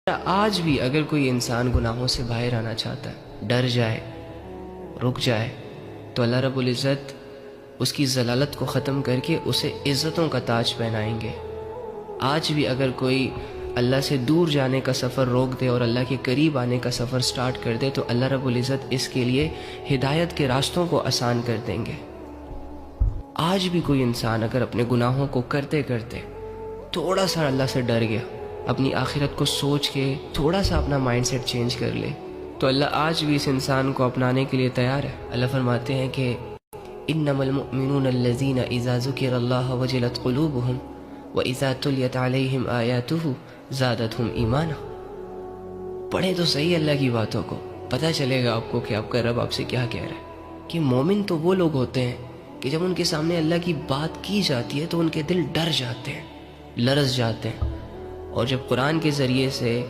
آج بھی اگر کوئی انسان گناہوں سے باہر آنا چاہتا ہے، ڈر جائے، رک جائے، تو اللہ رب العزت اس کی ضلالت کو ختم کر کے اسے عزتوں کا تاج پہنائیں گے۔ آج بھی اگر کوئی اللہ سے دور جانے کا سفر روک دے اور اللہ کے قریب آنے کا سفر سٹارٹ کر دے تو اللہ رب العزت اس کے لیے ہدایت کے راستوں کو آسان کر دیں گے۔ آج بھی کوئی انسان اگر اپنے گناہوں کو کرتے کرتے تھوڑا سا اللہ سے ڈر گیا، اپنی آخرت کو سوچ کے تھوڑا سا اپنا مائنڈ سیٹ چینج کر لے، تو اللہ آج بھی اس انسان کو اپنانے کے لیے تیار ہے۔ اللہ فرماتے ہیں کہ انما المؤمنون الذین اذا ذکر اللہ وجلت قلوبہم واذا تلیت علیہم آیاتہ زادتہم ایمانا۔ پڑھیں تو صحیح اللہ کی باتوں کو، پتہ چلے گا آپ کو کہ آپ کا رب آپ سے کیا کہہ رہا ہے، کہ مومن تو وہ لوگ ہوتے ہیں کہ جب ان کے سامنے اللہ کی بات کی جاتی ہے تو ان کے دل ڈر جاتے ہیں، لرز جاتے ہیں، اور جب قرآن کے ذریعے سے